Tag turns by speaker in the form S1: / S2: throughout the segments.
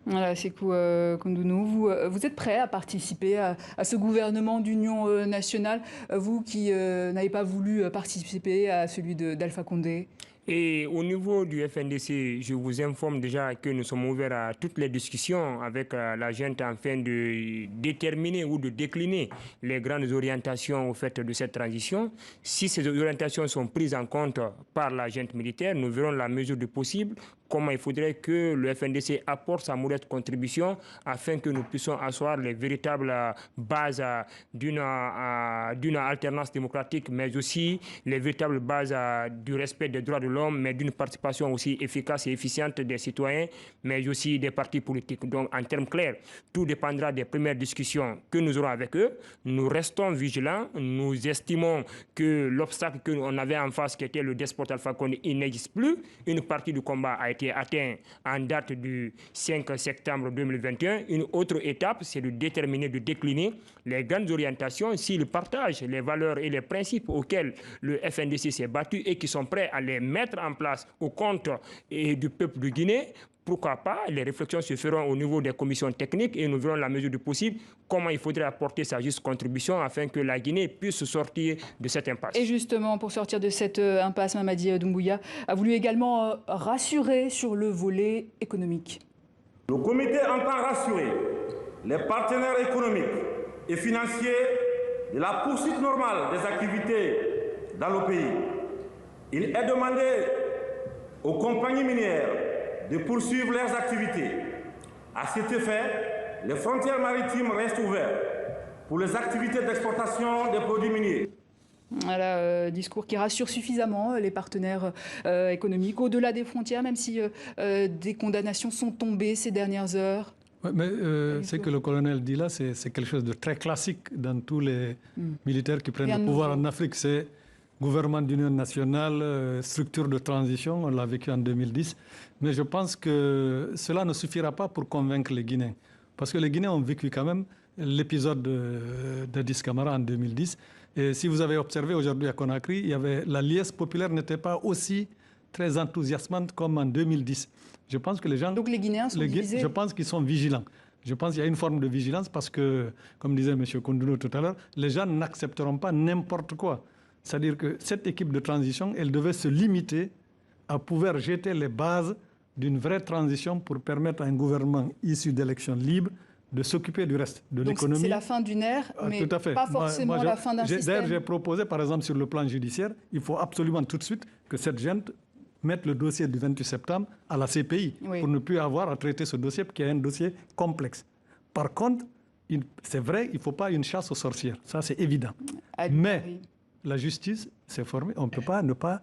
S1: Voilà, Sékou Koundonou, vous êtes prêt à participer à ce gouvernement d'union nationale, vous qui n'avez pas voulu participer à celui d'Alpha Condé?
S2: Et au niveau du FNDC, je vous informe déjà que nous sommes ouverts à toutes les discussions avec la junte afin de déterminer ou de décliner les grandes orientations au fait de cette transition. Si ces orientations sont prises en compte par la junte militaire, nous verrons la mesure du possible comment il faudrait que le FNDC apporte sa modeste contribution afin que nous puissions asseoir les véritables bases d'une alternance démocratique, mais aussi les véritables bases du respect des droits de l'homme, mais d'une participation aussi efficace et efficiente des citoyens, mais aussi des partis politiques. Donc, en termes clairs, tout dépendra des premières discussions que nous aurons avec eux. Nous restons vigilants. Nous estimons que l'obstacle qu'on avait en face, qui était le despote Alpha Condé, il n'existe plus. Une partie du combat a été atteinte en date du 5 septembre 2021. Une autre étape, c'est de déterminer, de décliner les grandes orientations s'ils partagent les valeurs et les principes auxquels le FNDC s'est battu et qui sont prêts à les mettre en place au compte du peuple de Guinée. Pourquoi pas? Les réflexions se feront au niveau des commissions techniques et nous verrons la mesure du possible comment il faudrait apporter sa juste contribution afin que la Guinée puisse sortir de cette impasse.
S1: Et justement, pour sortir de cette impasse, Mamadi Doumbouya a voulu également rassurer sur le volet économique.
S3: Le comité entend rassurer les partenaires économiques et financiers de la poursuite normale des activités dans le pays. Il est demandé aux compagnies minières de poursuivre leurs activités. À cet effet, les frontières maritimes restent ouvertes pour les activités d'exportation des produits miniers.
S1: Voilà, discours qui rassure suffisamment les partenaires économiques au-delà des frontières, même si des condamnations sont tombées ces dernières heures.
S4: Ouais, mais ce que le colonel dit là, c'est quelque chose de très classique dans tous les militaires qui prennent le pouvoir en Afrique. C'est gouvernement d'union nationale, structure de transition, on l'a vécu en 2010. Mais je pense que cela ne suffira pas pour convaincre les Guinéens. Parce que les Guinéens ont vécu quand même l'épisode d'Addis Camara en 2010. Et si vous avez observé aujourd'hui à Conakry, la liesse populaire n'était pas aussi très enthousiasmante comme en 2010. Je pense que les gens...
S1: Donc les Guinéens sont divisés.
S4: Je pense qu'ils sont vigilants. Je pense qu'il y a une forme de vigilance parce que, comme disait M. Koundonou tout à l'heure, les gens n'accepteront pas n'importe quoi. C'est-à-dire que cette équipe de transition, elle devait se limiter à pouvoir jeter les bases d'une vraie transition pour permettre à un gouvernement issu d'élections libres de s'occuper du reste, de l'économie.
S1: C'est la fin d'une ère, mais
S4: tout à fait.
S1: Pas forcément la fin d'un système.
S4: D'ailleurs, j'ai proposé, par exemple, sur le plan judiciaire, il faut absolument tout de suite que cette junte mette le dossier du 28 septembre à la CPI pour ne plus avoir à traiter ce dossier, qui est un dossier complexe. Par contre, c'est vrai, il ne faut pas une chasse aux sorcières. Ça, c'est évident. Mais la justice s'est formée. On ne peut pas ne pas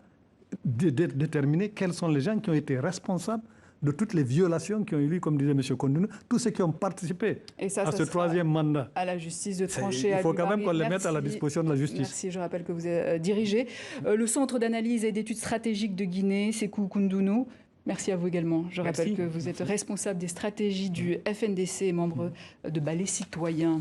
S4: déterminer quels sont les gens qui ont été responsables de toutes les violations qui ont eu lieu, comme disait M. Koundonou, tous ceux qui ont participé à ce troisième mandat.
S1: À la justice de trancher.
S4: Il faut quand même qu'on les mette à la disposition de la justice.
S1: Merci, je rappelle que vous êtes dirigé le Centre d'analyse et d'études stratégiques de Guinée, Sékou Koundonou. Merci à vous également. Je rappelle que vous êtes responsable des stratégies du FNDC et membre de Balai Citoyen.